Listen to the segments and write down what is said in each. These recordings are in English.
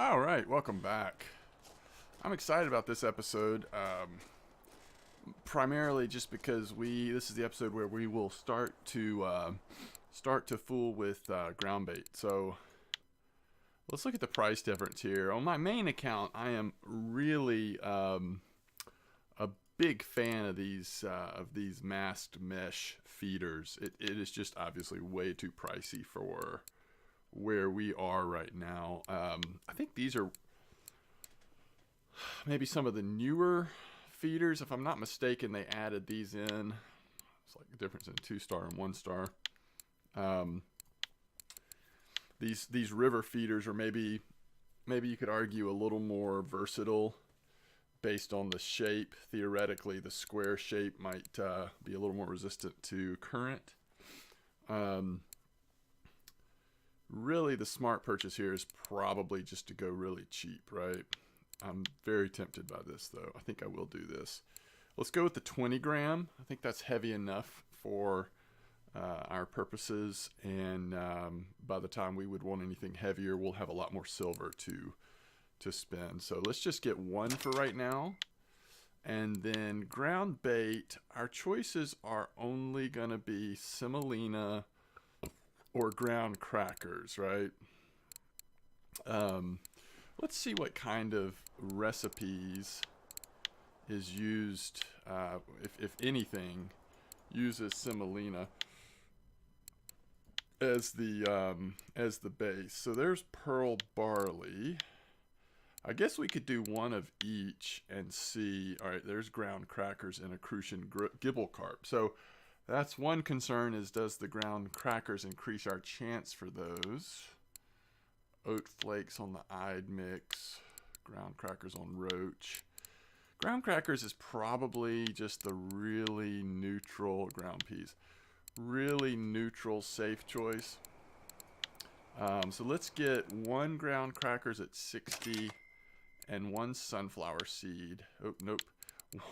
All right, welcome back. I'm excited about this episode, primarily just because this is the episode where we will start to fool with Groundbait. So let's look at the price difference here. On my main account, I am really a big fan of these masked mesh feeders. It is just obviously way too pricey for where we are right now. I think these are maybe some of the newer feeders. If I'm not mistaken, they added these in. It's like the difference in 2-star and 1-star. These river feeders are maybe you could argue a little more versatile based on the shape. Theoretically, the square shape might be a little more resistant to current. Really, the smart purchase here is probably just to go really cheap, right? I'm very tempted by this, though. I think I will do this. Let's go with the 20 gram. I think that's heavy enough for our purposes, and by the time we would want anything heavier, we'll have a lot more silver to spend. So let's just get one for right now. And then ground bait, our choices are only going to be semolina or ground crackers, right? Let's see what kind of recipes is used, if anything, uses semolina as the base. So there's pearl barley. I guess we could do one of each and see. All right, there's ground crackers and a Crucian gibble carp. So that's one concern, is does the ground crackers increase our chance for those? Oat flakes on the eyed mix. Ground crackers on roach. Ground crackers is probably just the really neutral ground peas. Really neutral, safe choice. So let's get one ground crackers at 60 and one sunflower seed. Oh, nope.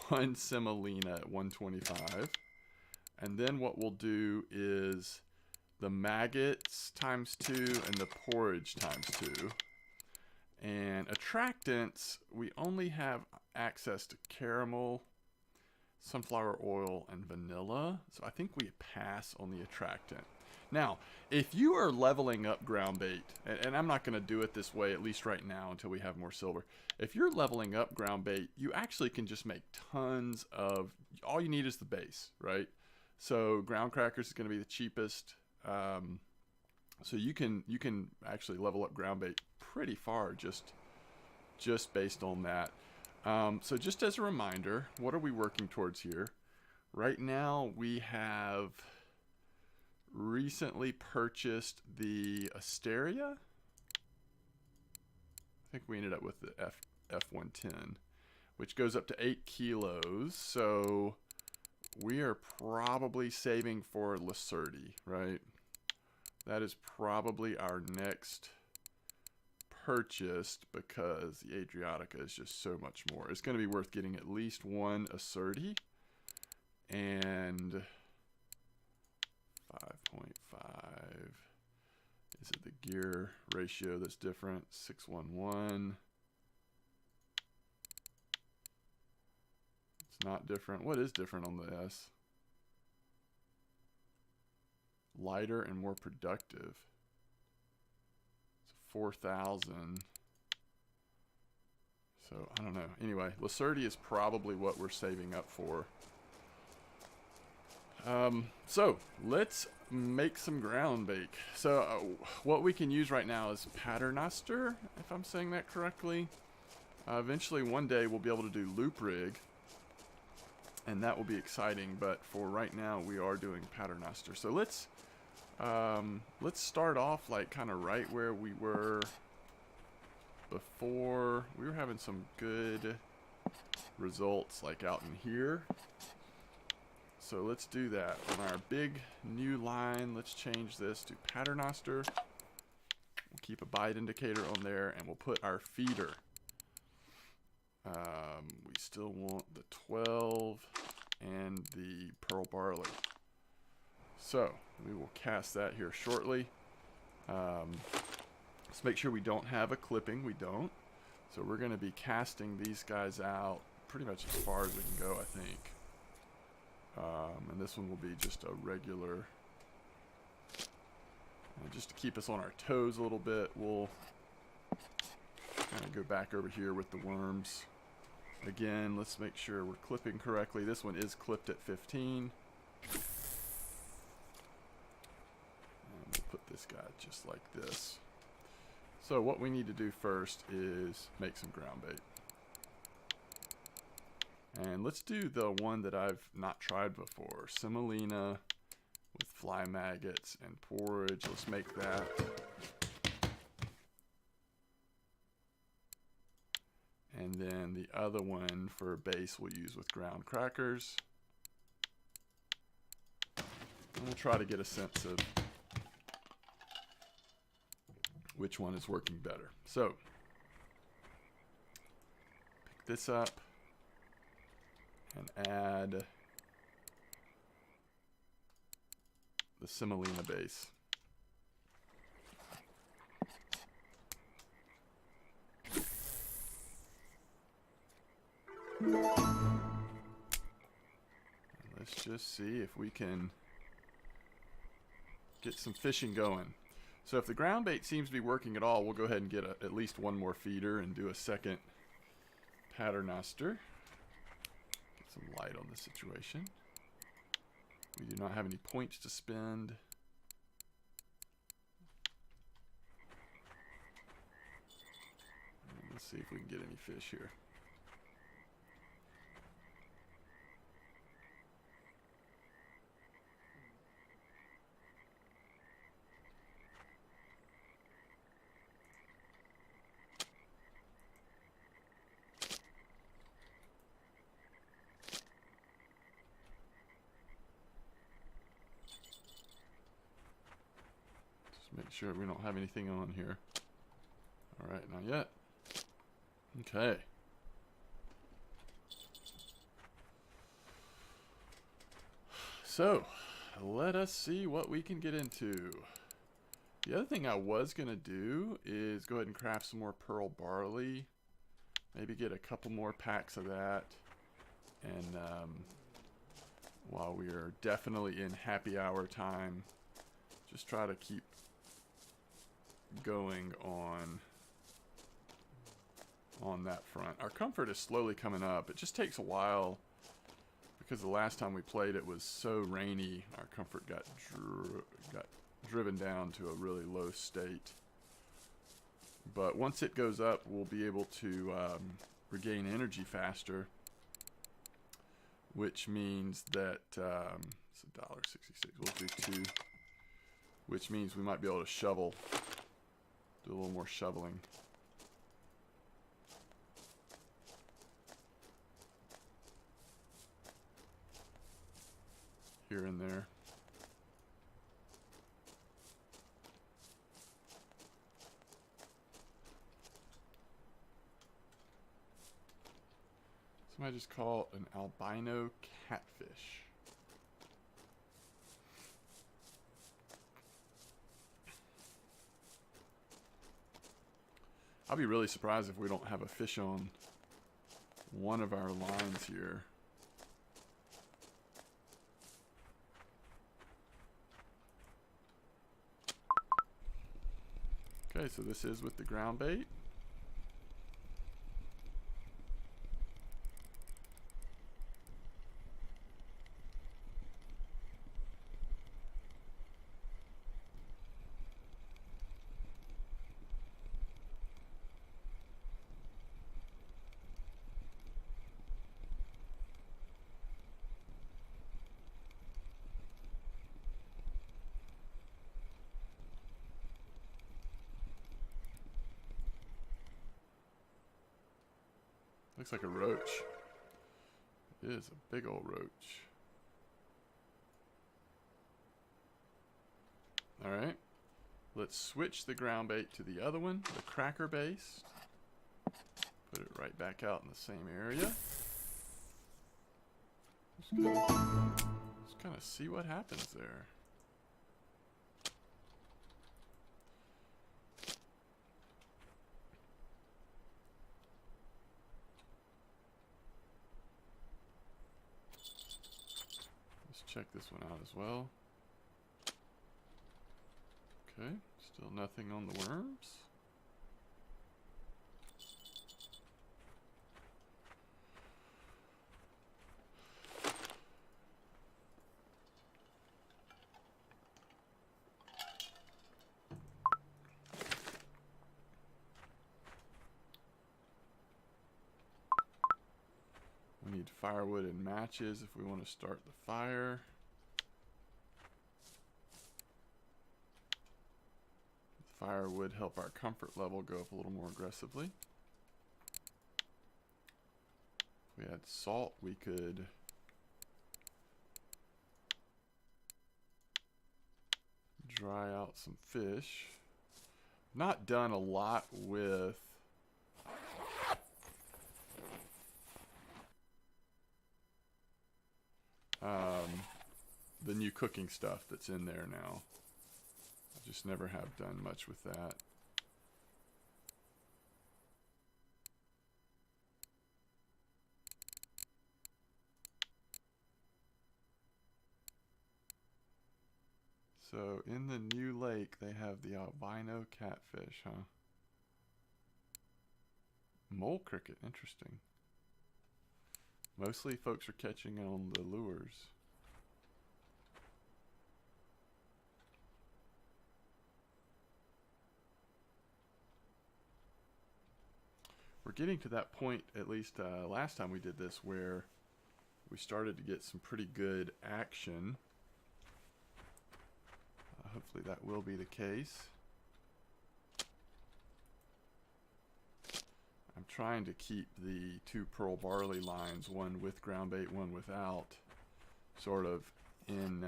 One semolina at 125. And then what we'll do is the maggots times 2 and the porridge times 2. And attractants, we only have access to caramel, sunflower oil, and vanilla. So I think we pass on the attractant. Now, if you are leveling up ground bait, and I'm not going to do it this way, at least right now until we have more silver. If you're leveling up ground bait, you actually can just make tons of, all you need is the base, right? So ground crackers is going to be the cheapest. So you can actually level up ground bait pretty far just based on that. So just as a reminder, what are we working towards here? Right now we have recently purchased the Asteria. I think we ended up with the F110, which goes up to 8 kilos. So we are probably saving for Lacerti, right? That is probably our next purchase because the Adriatica is just so much more. It's going to be worth getting at least one Acerti and 5.5. Is it the gear ratio that's different? 611. It's not different. What is different on the S? Lighter and more productive. It's 4,000. So I don't know. Anyway, Lacerti is probably what we're saving up for. So let's make some ground bait. So what we can use right now is paternoster, if I'm saying that correctly. Eventually one day we'll be able to do loop rig, and that will be exciting, but for right now we are doing paternoster. So let's start off like kind of right where we were before. We were having some good results like out in here. So let's do that. On our big new line, let's change this to paternoster. We'll keep a bite indicator on there, and we'll put our feeder. We still want the 12 and the pearl barley. So we will cast that here shortly. Let's make sure we don't have a clipping. We don't. So we're going to be casting these guys out pretty much as far as we can go, I think. And this one will be just a regular. Just to keep us on our toes a little bit, we'll kind of go back over here with the worms. Again, let's make sure we're clipping correctly. This one is clipped at 15. And we'll put this guy just like this. So what we need to do first is make some ground bait. And let's do the one that I've not tried before. Semolina with fly maggots and porridge. Let's make that. And then the other one for base we'll use with ground crackers. And we'll try to get a sense of which one is working better. So, pick this up and add the semolina base. And let's just see if we can get some fishing going. So if the ground bait seems to be working at all, we'll go ahead and get at least one more feeder and do a second paternoster. Get some light on the situation. We do not have any points to spend. And let's see if we can get any fish here. Make sure we don't have anything on here. Alright, not yet. Okay. So, let us see what we can get into. The other thing I was going to do is go ahead and craft some more pearl barley. Maybe get a couple more packs of that. And while we are definitely in happy hour time, just try to keep going on that front. Our comfort is slowly coming up. It just takes a while because the last time we played it was so rainy. Our comfort got driven down to a really low state. But once it goes up, we'll be able to regain energy faster, which means that it's $1.66. We'll do 2, which means we might be able to shovel. Do a little more shoveling. Here and there. Somebody just call an albino catfish. I'll be really surprised if we don't have a fish on one of our lines here. Okay, so this is with the ground bait. Looks like a roach. It is a big old roach. Alright. Let's switch the ground bait to the other one, the cracker base. Put it right back out in the same area. Just kind of see what happens there. check this one out as well. Okay, still nothing on the worms. We need firewood and matches if we want to start the fire. The fire would help our comfort level go up a little more aggressively. If we had salt, we could dry out some fish. Not done a lot with the new cooking stuff that's in there now. I just never have done much with that. So in the new lake, they have the albino catfish, huh? Mole cricket, interesting. Mostly folks are catching on the lures. We're getting to that point, at least last time we did this, where we started to get some pretty good action. Hopefully that will be the case. I'm trying to keep the two pearl barley lines, one with ground bait, one without, sort of in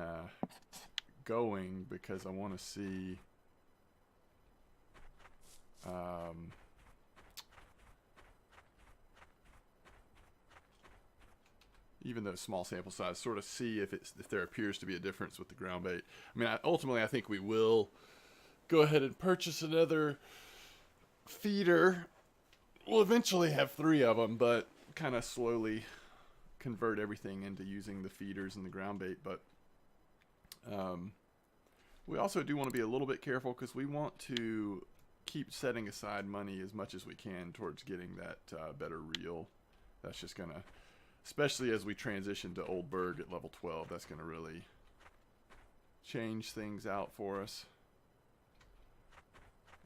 going, because I want to see even though small sample size, sort of see if there appears to be a difference with the ground bait. I mean, ultimately, I think we will go ahead and purchase another feeder. We'll eventually have 3 of them, but kind of slowly convert everything into using the feeders and the ground bait. But we also do want to be a little bit careful, because we want to keep setting aside money as much as we can towards getting that better reel. That's just going to, especially as we transition to Old Berg at level 12, that's going to really change things out for us.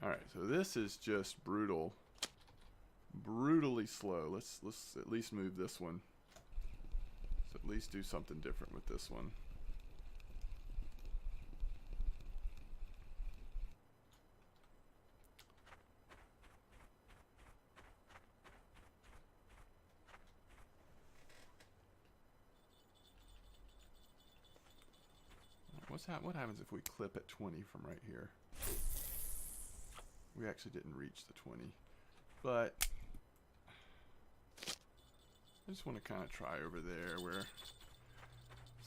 Alright, so this is just brutal. Brutally slow. Let's at least move this one. Let's at least do something different with this one. What happens if we clip at 20 from right here? We actually didn't reach the 20, but I just want to kind of try over there where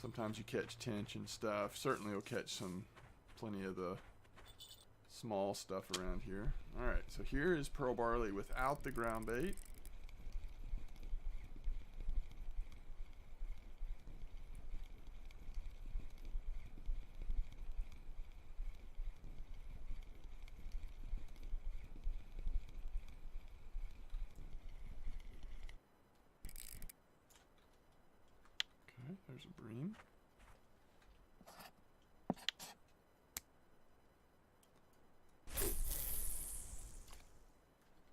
sometimes you catch tench and stuff. Certainly will catch plenty of the small stuff around here. Alright, so here is pearl barley without the ground bait. There's a bream.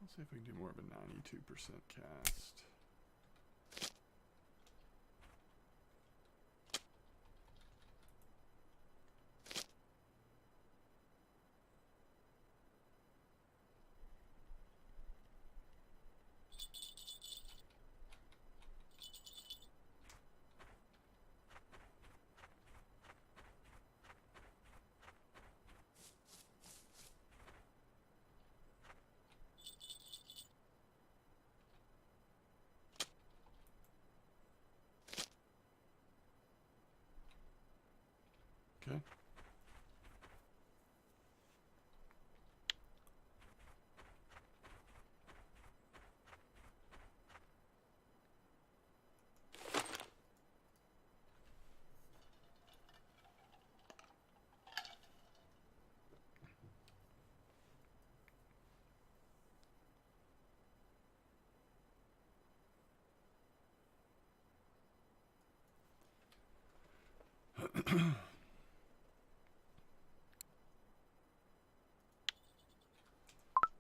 Let's see if we can do more of a 92% cast. Okay.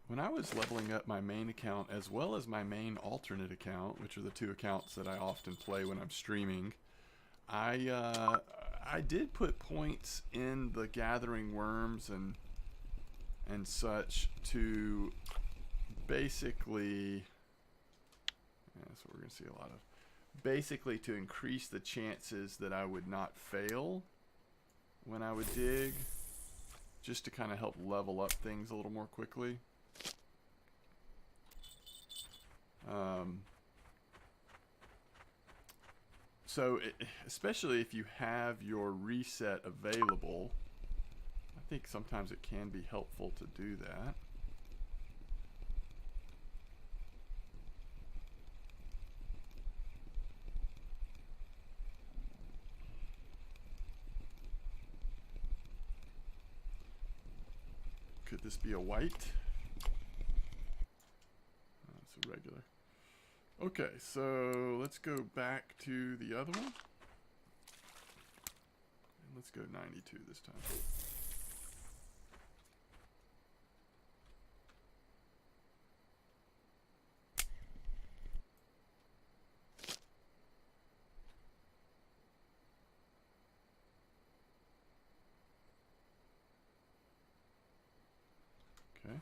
when I was leveling up my main account as well as my main alternate account, which are the two accounts that I often play when I'm streaming, I did put points in the gathering worms and such to basically, that's what we're going to see a lot of, basically to increase the chances that I would not fail when I would dig, just to kind of help level up things a little more quickly. So especially if you have your reset available, I think sometimes it can be helpful to do that. Could this be a white? Oh, it's a regular. Okay, so let's go back to the other one. And let's go 92 this time. Okay.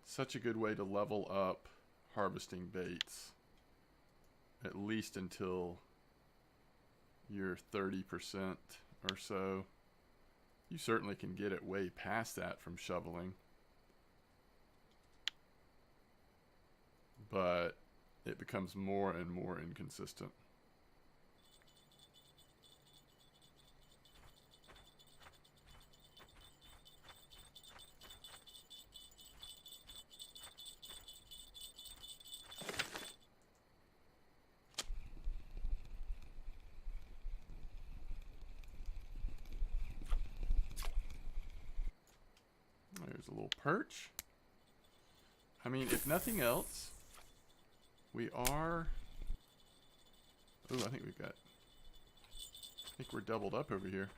Such a good way to level up harvesting baits, at least until you're 30% or so. You certainly can get it way past that from shoveling, but it becomes more and more inconsistent. There's a little perch. I mean, if nothing else, we are... Oh, I think we're doubled up over here.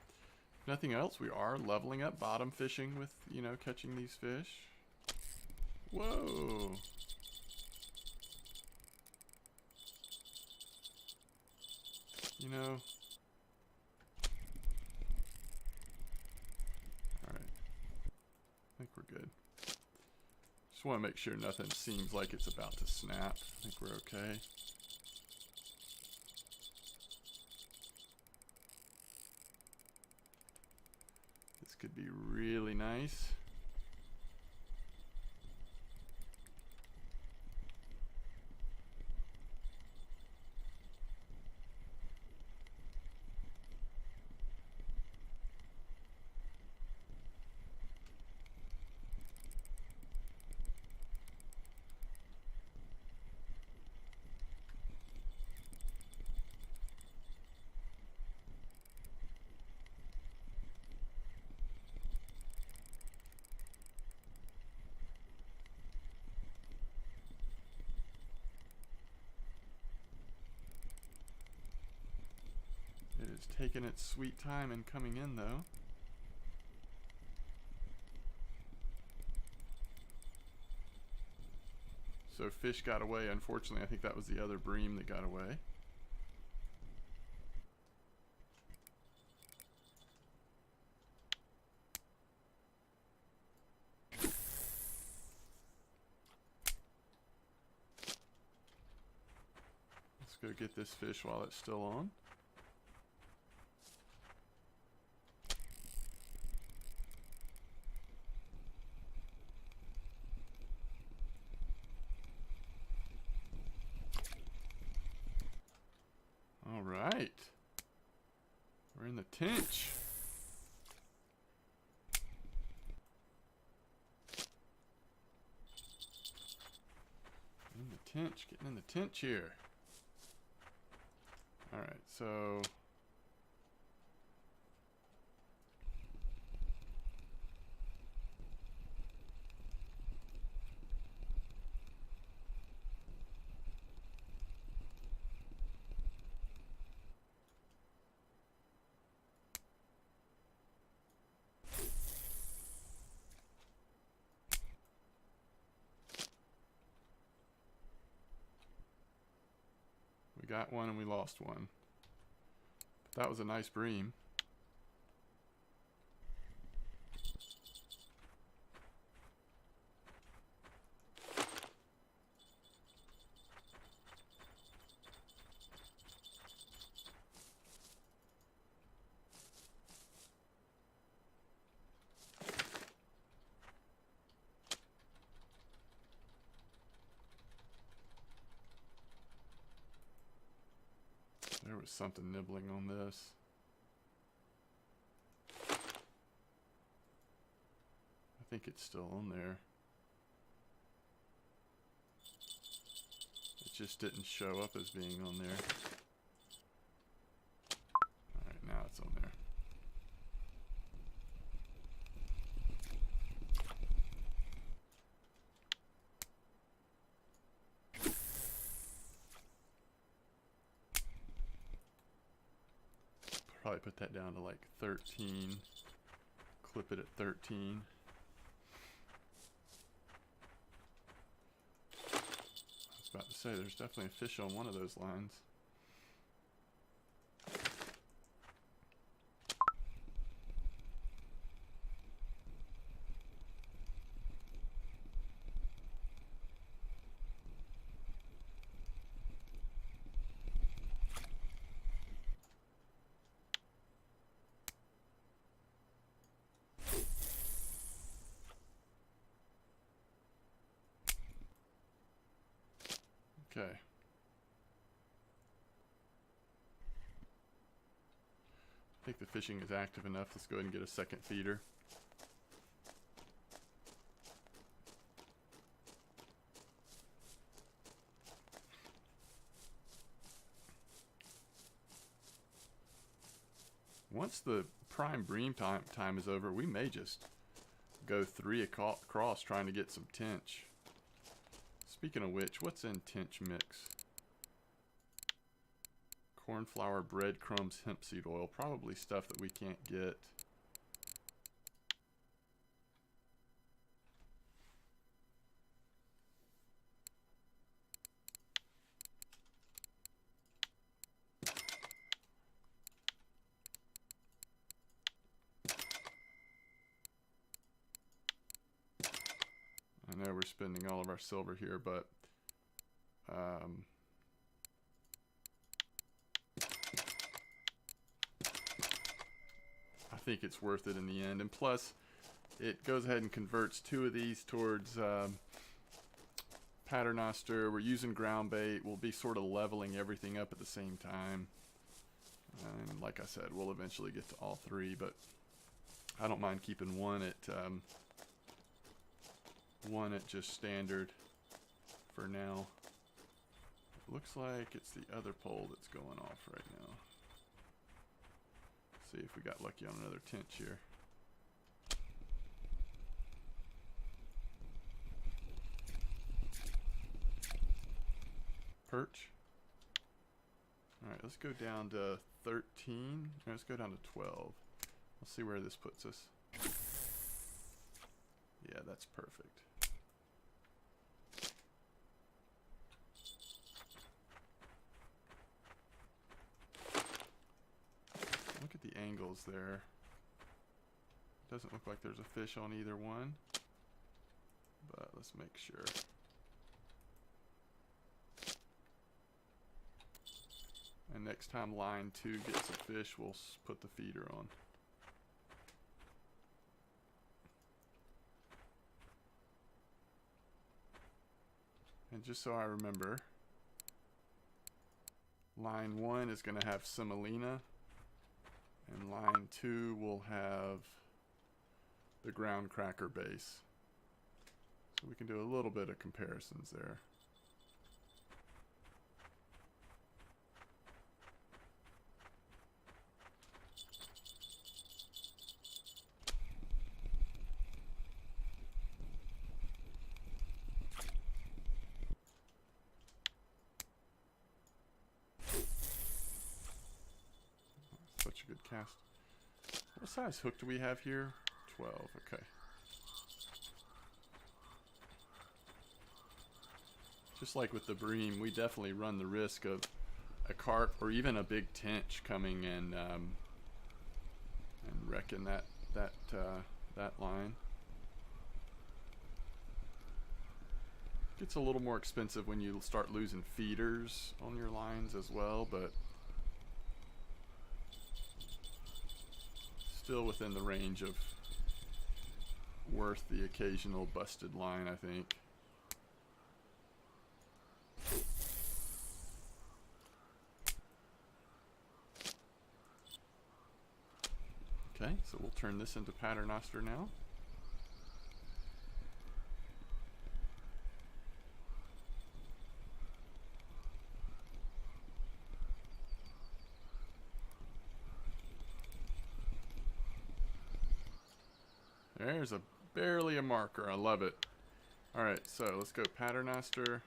If nothing else, we are leveling up bottom fishing with, you know, catching these fish. Whoa! You know... I think we're good. Just want to make sure nothing seems like it's about to snap. I think we're okay. This could be really nice. It is taking its sweet time and coming in, though. So fish got away. Unfortunately, I think that was the other bream that got away. Let's go get this fish while it's still on. All right, we're in the tinch. Getting in the tinch here. All right, so We got one and we lost one. But that was a nice bream. There was something nibbling on this. I think it's still on there. It just didn't show up as being on there. Alright, now it's on there. Probably put that down to like 13. Clip it at 13. I was about to say, there's definitely a fish on one of those lines. Okay. I think the fishing is active enough. Let's go ahead and get a second feeder. Once the prime bream time is over, we may just go 3 across trying to get some tench. Speaking of which, what's in tench mix? Corn flour, breadcrumbs, hemp seed oil. Probably stuff that we can't get. I know we're spending all of our silver here, but I think it's worth it in the end. And plus, it goes ahead and converts 2 of these towards paternoster. We're using ground bait. We'll be sort of leveling everything up at the same time. And like I said, we'll eventually get to all 3, but I don't mind keeping one at just standard for now. It looks like it's the other pole that's going off right now. See if we got lucky on another tench here. Perch. Alright, let's go down to 13. Let's go down to 12. Let's see where this puts us. Yeah, that's perfect. Look at the angles there. Doesn't look like there's a fish on either one, but let's make sure. And next time line 2 gets a fish, we'll put the feeder on. And just so I remember, line 1 is going to have semolina, and line 2 will have the ground cracker base. So we can do a little bit of comparisons there. Such a good cast. What size hook do we have here? 12, okay. Just like with the bream, we definitely run the risk of a carp or even a big tench coming and wrecking that line. Gets a little more expensive when you start losing feeders on your lines as well, but still within the range of worth the occasional busted line, I think. Okay, so we'll turn this into paternoster now. There's barely a marker. I love it. All right, so let's go paternoster.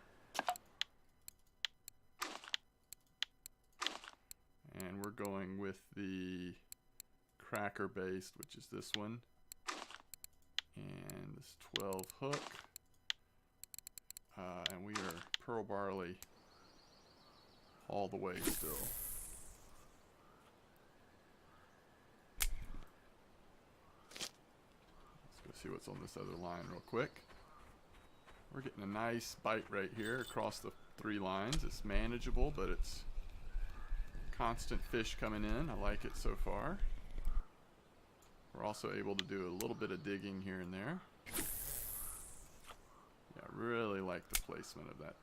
And we're going with the cracker based, which is this one. And this 12 hook. And we are pearl barley all the way still. See what's on this other line real quick. We're getting a nice bite right here across the 3 lines. It's manageable, but it's constant fish coming in. I like it so far. We're also able to do a little bit of digging here and there. Yeah, I really like the placement of that,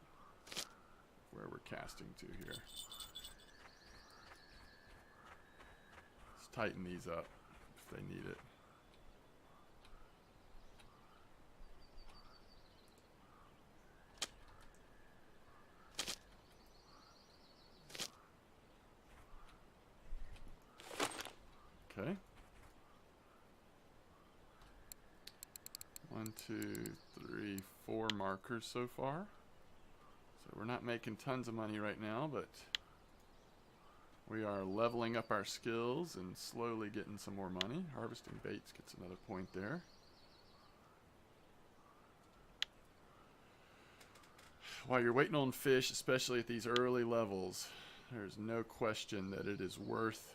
where we're casting to here. Let's tighten these up if they need it. Okay. 1, 2, 3, 4 markers so far. So we're not making tons of money right now, but we are leveling up our skills and slowly getting some more money. Harvesting baits gets another point there. While you're waiting on fish, especially at these early levels, there's no question that it is worth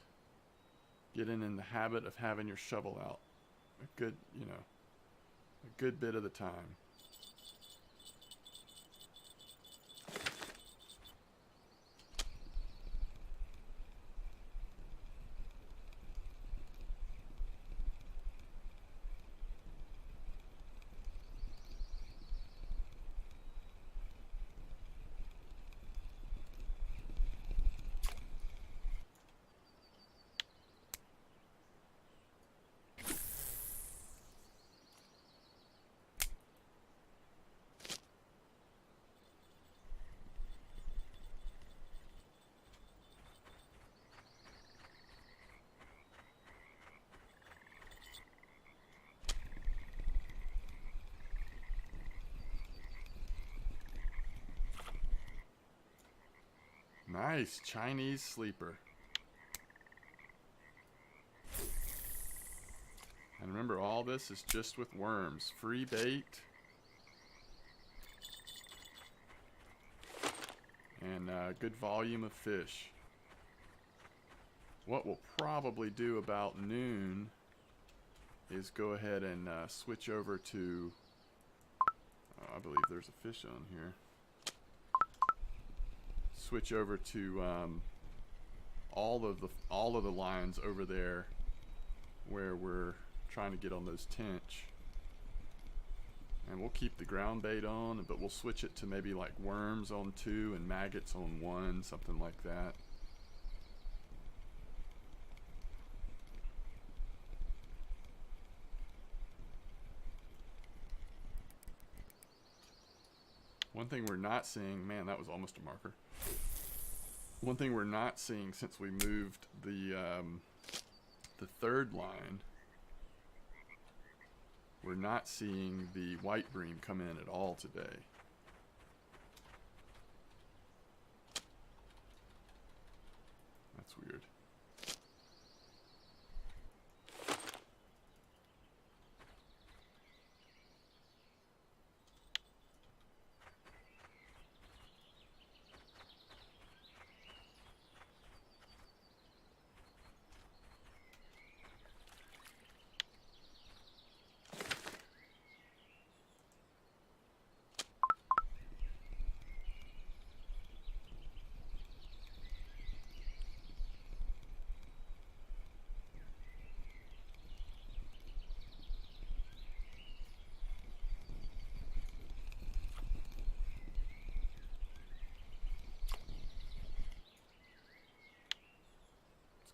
getting in the habit of having your shovel out a good, a good bit of the time. Nice Chinese sleeper. And remember, all this is just with worms. Free bait. And good volume of fish. What we'll probably do about noon is go ahead and switch over to, I believe there's a fish on here. Switch over to all of the lines over there where we're trying to get on those tench, and we'll keep the ground bait on, but we'll switch it to maybe like worms on 2 and maggots on 1, something like that. One thing we're not seeing, man, that was almost a marker. One thing we're not seeing since we moved the 3rd line, we're not seeing the white bream come in at all today. That's weird.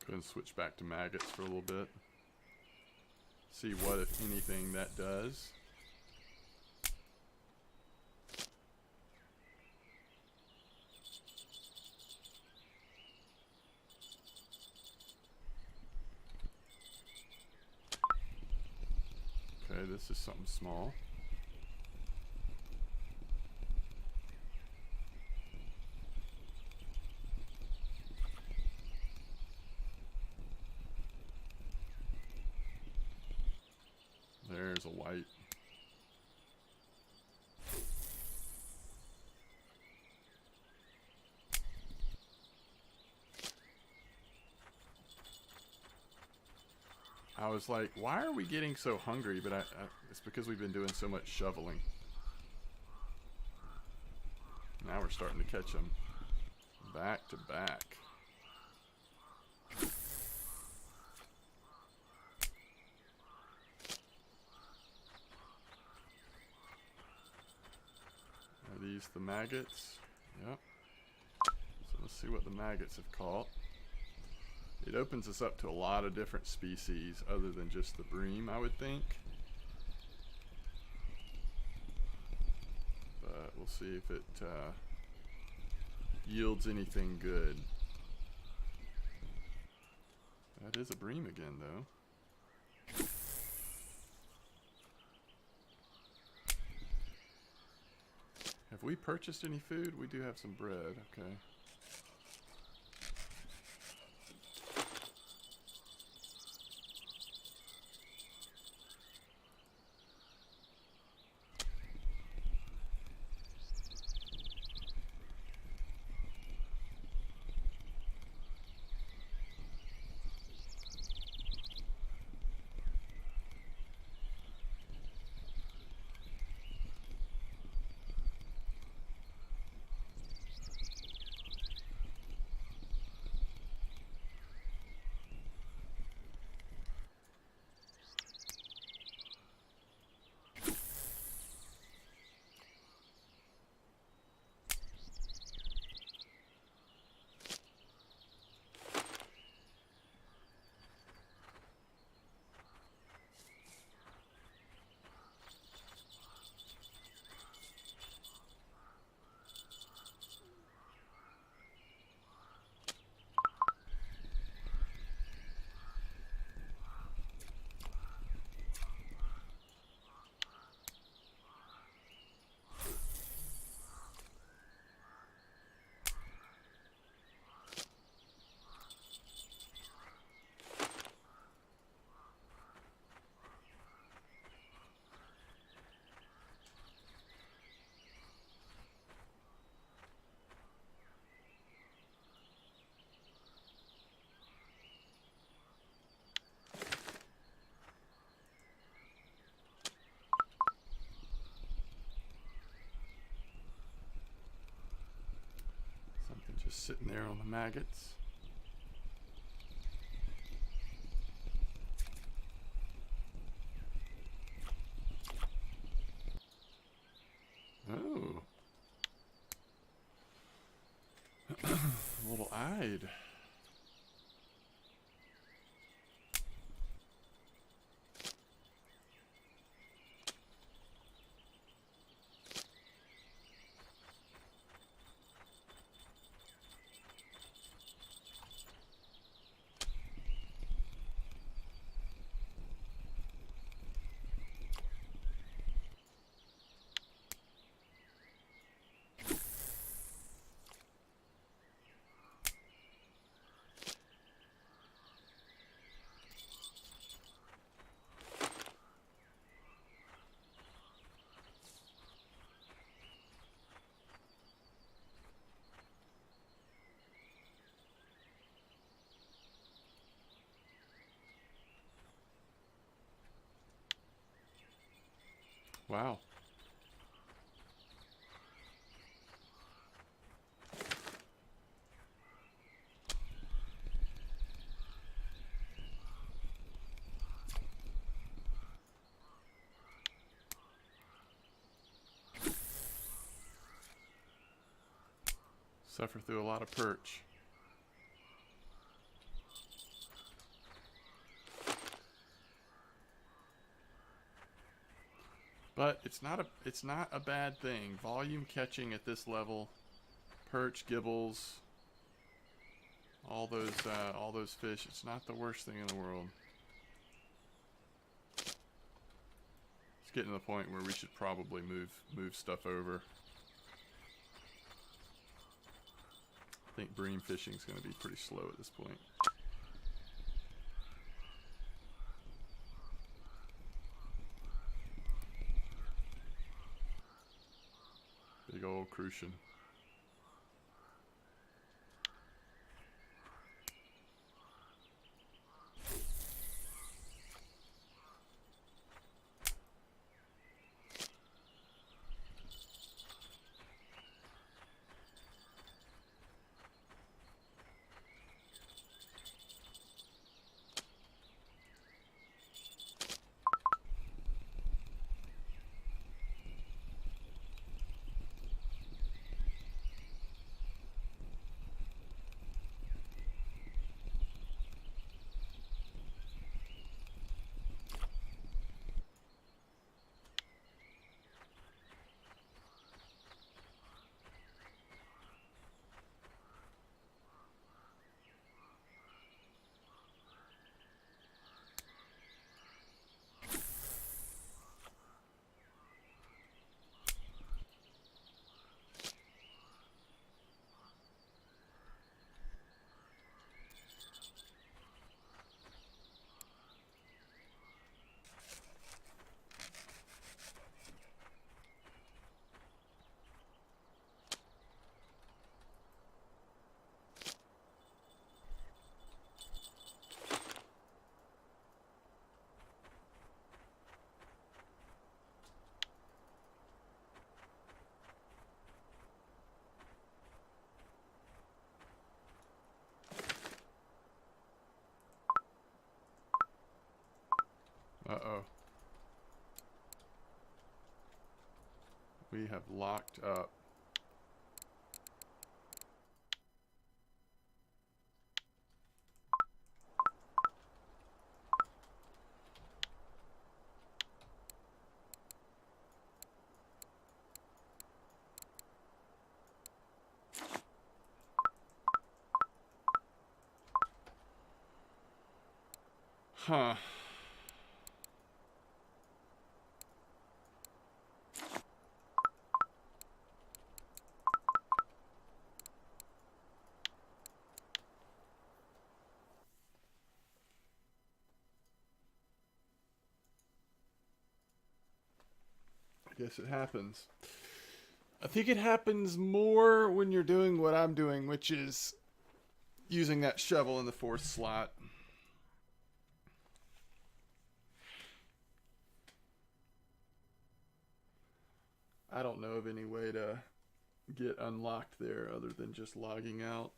Go ahead and switch back to maggots for a little bit. See what, if anything, that does. Okay, this is something small. There's a white. I was like, why are we getting so hungry? But it's because we've been doing so much shoveling. Now we're starting to catch them back to back. Are these the maggots? Yep. So let's see what the maggots have caught. It opens us up to a lot of different species other than just the bream, I would think. But we'll see if it yields anything good. That is a bream again, though. Have we purchased any food? We do have some bread, okay. Just sitting there on the maggots. Oh. A little eyed. Wow. Suffer through a lot of perch. But it's not a bad thing. Volume catching at this level, perch, gibbles, all those fish. It's not the worst thing in the world. It's getting to the point where we should probably move stuff over. I think bream fishing is going to be pretty slow at this point. Big old crucian. Uh-oh. We have locked up. Huh. I guess it happens. I think it happens more when you're doing what I'm doing, which is using that shovel in the fourth slot. I don't know of any way to get unlocked there other than just logging out.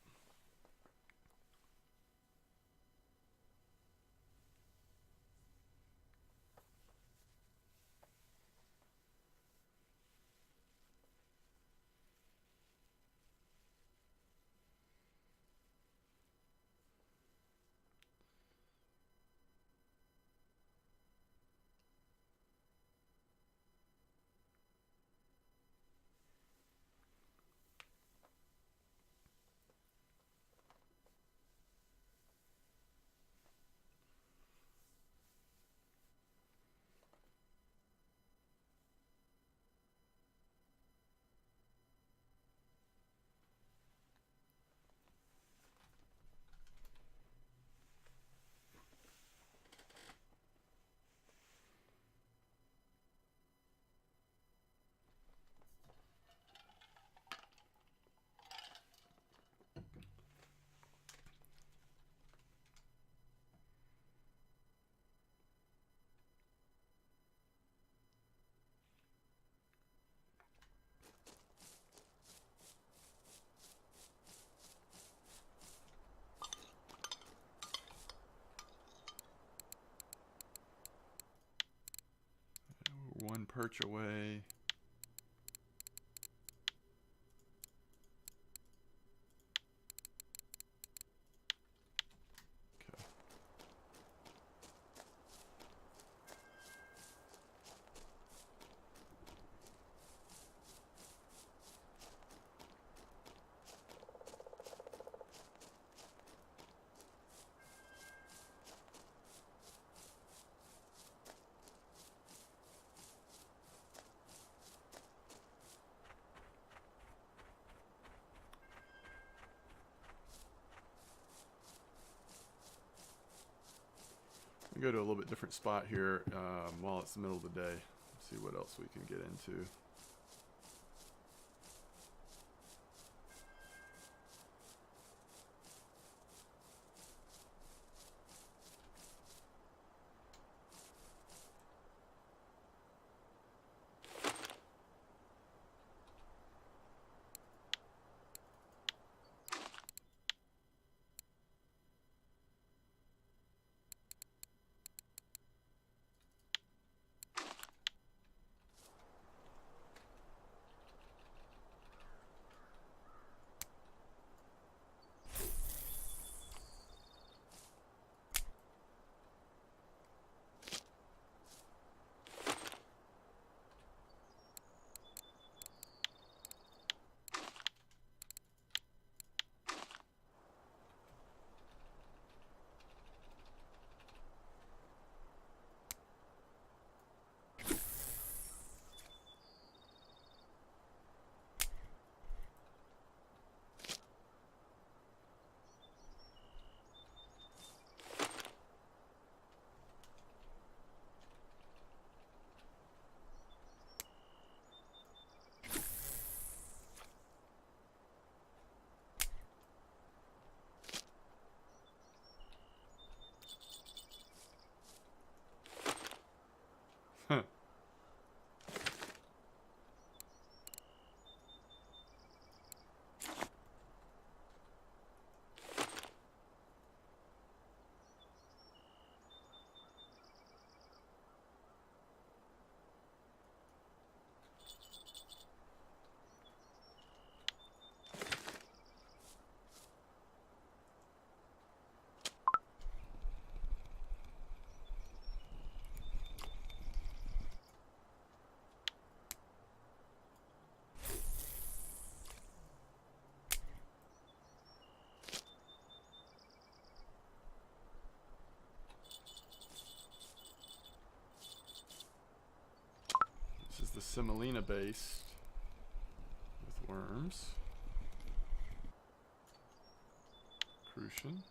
One perch away. Okay. I'll go to a little bit different spot here while it's the middle of the day. See what else we can get into. Huh. This is the semolina based with worms. Crucian.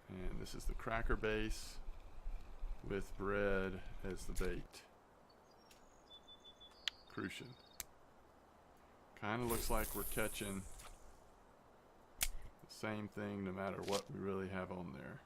And this is the cracker base with bread as the bait. Crucian. Kind of looks like we're catching the same thing no matter what we really have on there.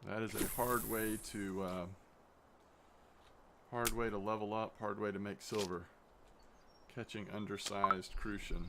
That is a hard way to level up, hard way to make silver. Catching undersized crucian.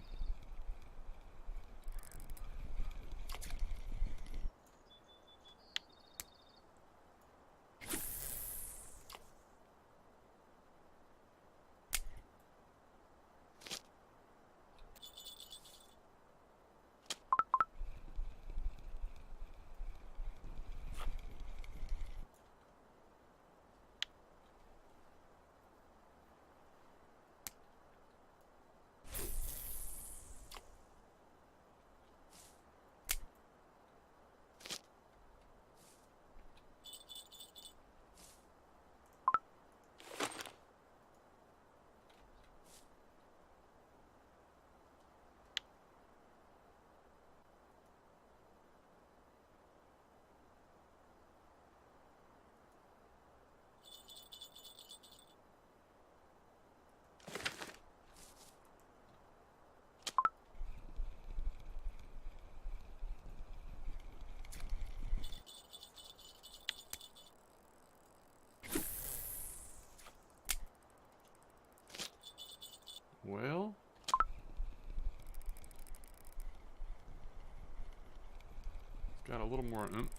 got a little more oomph.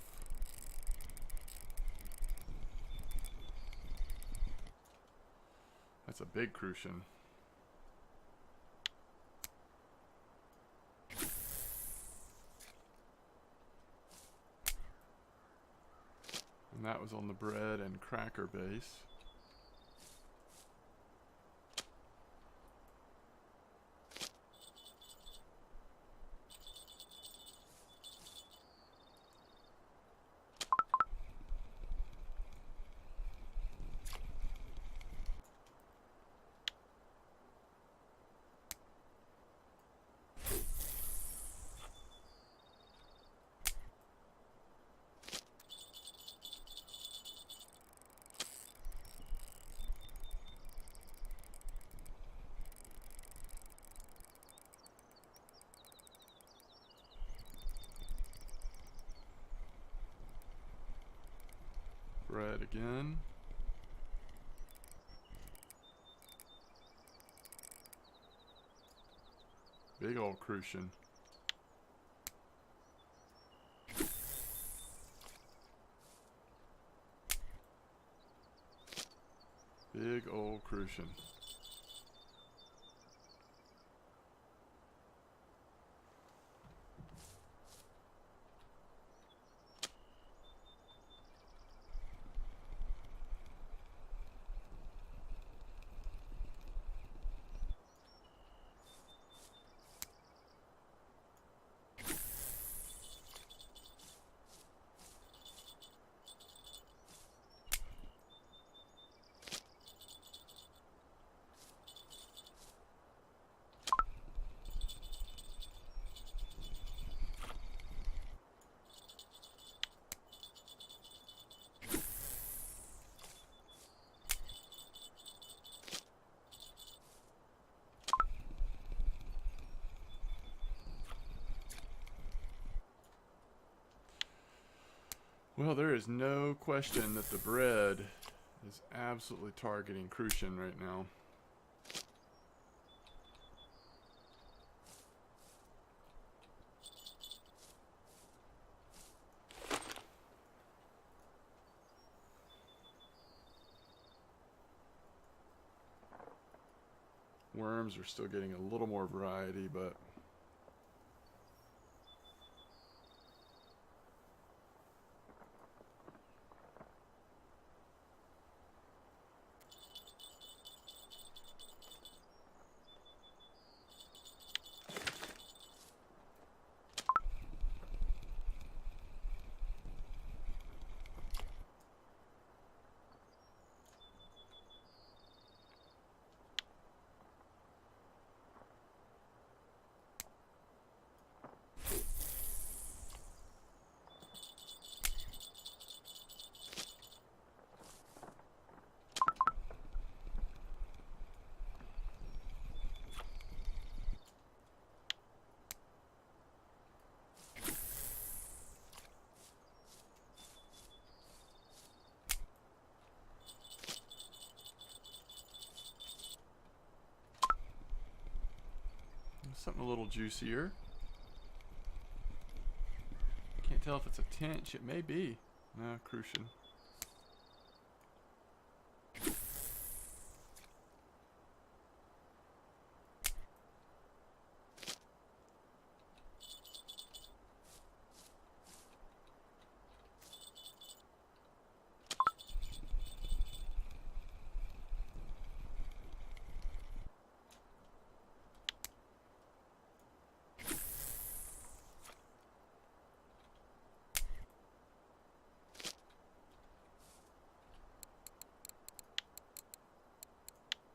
That's a big crucian. And that was on the bread and cracker base. Bread again. Big old crucian. Big old crucian. Well, there is no question that the bread is absolutely targeting crucian right now. Worms are still getting a little more variety, but something a little juicier. Can't tell if it's a tench. It may be. No, crucian.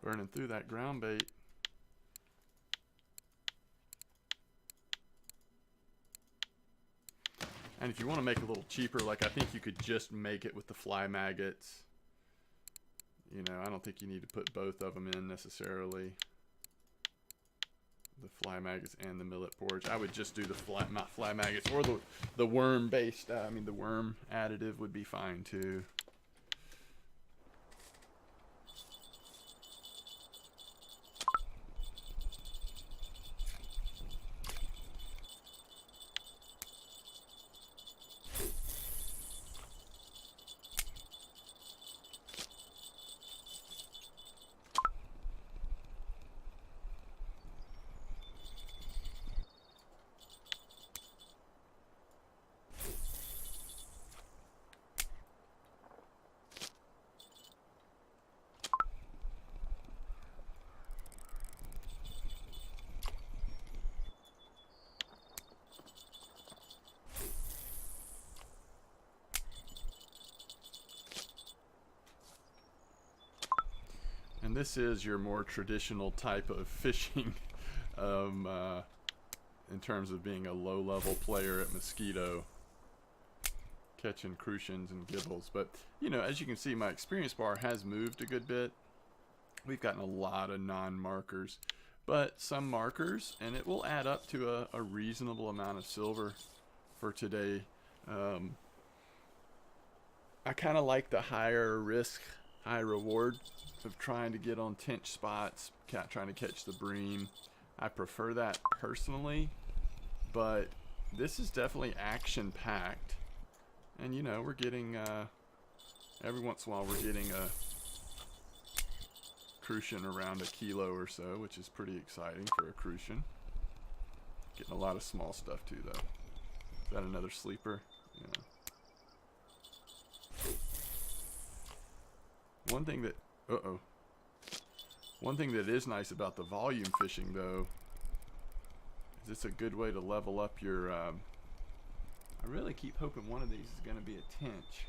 Burning through that ground bait. And if you want to make it a little cheaper, like I think you could just make it with the fly maggots. You know, I don't think you need to put both of them in necessarily. The fly maggots and the millet porridge. I would just do the fly maggots or the worm based. The worm additive would be fine too. And this is your more traditional type of fishing in terms of being a low-level player at Mosquito, catching crucians and gibbles. But, you know, as you can see, my experience bar has moved a good bit. We've gotten a lot of non-markers, but some markers, and it will add up to a reasonable amount of silver for today. I kind of like the higher risk, high reward of trying to get on tench spots, trying to catch the bream. I prefer that personally, but this is definitely action-packed. And, you know, we're getting, every once in a while we're getting a crucian around a kilo or so, which is pretty exciting for a crucian. Getting a lot of small stuff too, though. Is that another sleeper? Yeah. One thing that, one thing that is nice about the volume fishing, though, is it's a good way to level up your, I really keep hoping one of these is going to be a tench.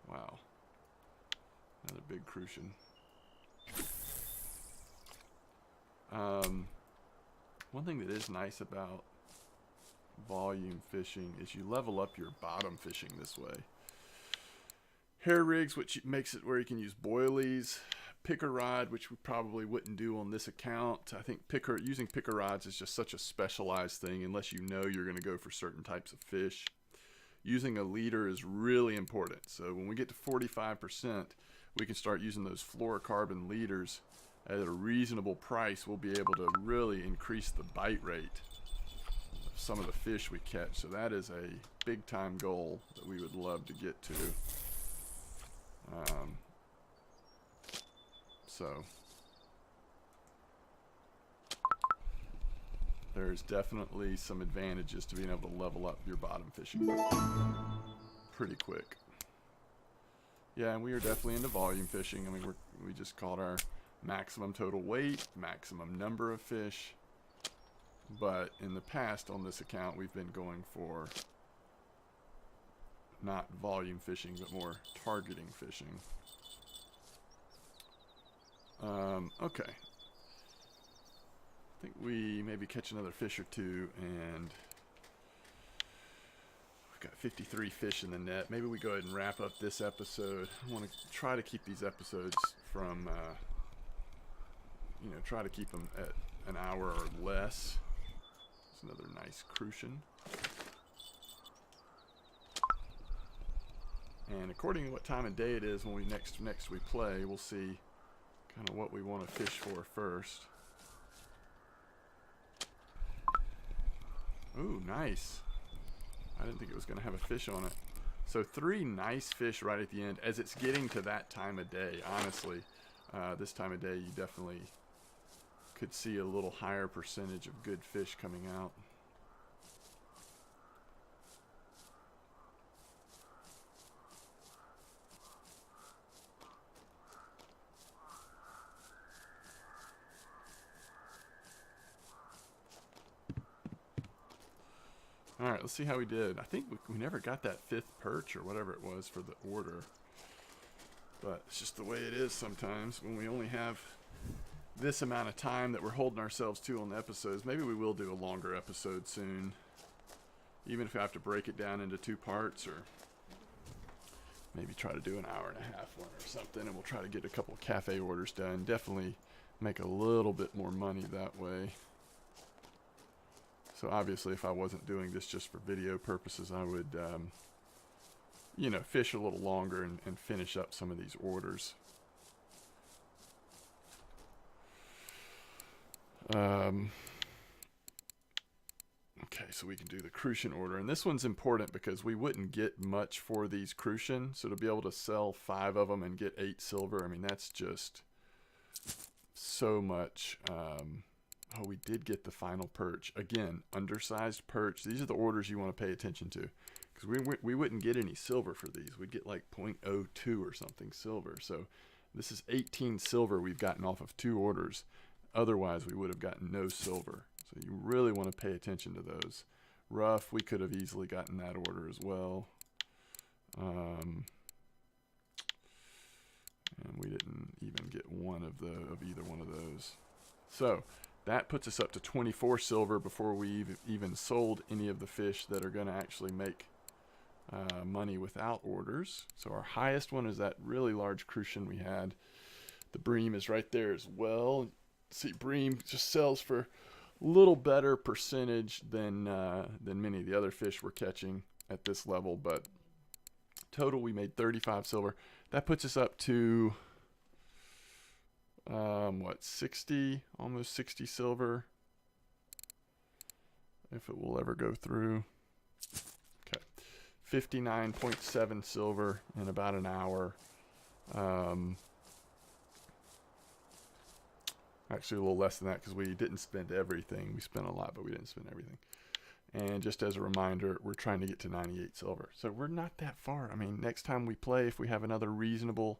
Wow. Another big crucian. One thing that is nice about volume fishing is you level up your bottom fishing this way. Hair rigs, which makes it where you can use boilies. Picker rod, which we probably wouldn't do on this account. I think using picker rods is just such a specialized thing unless you know you're going to go for certain types of fish. Using a leader is really important. So when we get to 45%, we can start using those fluorocarbon leaders at a reasonable price. We'll be able to really increase the bite rate of some of the fish we catch. So that is a big time goal that we would love to get to. So there's definitely some advantages to being able to level up your bottom fishing pretty quick. Yeah, and we are definitely into volume fishing. I mean, we just caught our maximum total weight, maximum number of fish. But in the past on this account, we've been going for not volume fishing, but more targeting fishing. Okay. I think we maybe catch another fish or two, and we've got 53 fish in the net. Maybe we go ahead and wrap up this episode. I want to try to keep these episodes from, you know, try to keep them at an hour or less. It's another nice crucian. And according to what time of day it is when we next we play, we'll see kind of what we want to fish for first. Ooh, nice. I didn't think it was going to have a fish on it. So 3 nice fish right at the end as it's getting to that time of day. Honestly, this time of day you definitely could see a little higher percentage of good fish coming out. Alright, let's see how we did. I think we never got that 5th perch or whatever it was for the order. But it's just the way it is sometimes when we only have this amount of time that we're holding ourselves to on the episodes. Maybe we will do a longer episode soon. Even if I have to break it down into 2 parts, or maybe try to do an hour-and-a-half one or something, and we'll try to get a couple of cafe orders done. Definitely make a little bit more money that way. So obviously, if I wasn't doing this just for video purposes, I would, you know, fish a little longer and finish up some of these orders. Okay, so we can do the crucian order. And this one's important because we wouldn't get much for these crucian. So to be able to sell 5 of them and get 8 silver, I mean, that's just so much. Oh, we did get the final perch. Again, undersized perch. These are the orders you want to pay attention to. Because we wouldn't get any silver for these. We'd get like 0.02 or something silver. So this is 18 silver we've gotten off of 2 orders. Otherwise, we would have gotten no silver. So you really want to pay attention to those. Rough, we could have easily gotten that order as well. And we didn't even get one of either one of those. So that puts us up to 24 silver before we even sold any of the fish that are going to actually make money without orders. So our highest one is that really large crucian we had. The bream is right there as well. See, bream just sells for a little better percentage than many of the other fish we're catching at this level, but total we made 35 silver. That puts us up to what, 60, almost 60 silver, if it will ever go through. Okay, 59.7 silver in about an hour. Actually a little less than that because we didn't spend everything. We spent a lot, but we didn't spend everything. And just as a reminder, we're trying to get to 98 silver. So we're not that far. I mean, next time we play, if we have another reasonable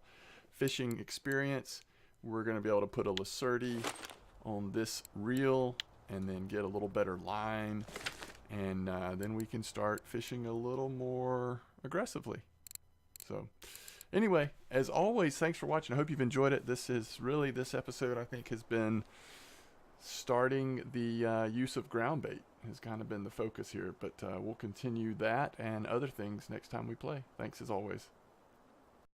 fishing experience, we're going to be able to put a Lacerti on this reel and then get a little better line. And then we can start fishing a little more aggressively. So anyway, as always, thanks for watching. I hope you've enjoyed it. This episode, I think, has been starting the use of ground bait has kind of been the focus here, but we'll continue that and other things next time we play. Thanks as always.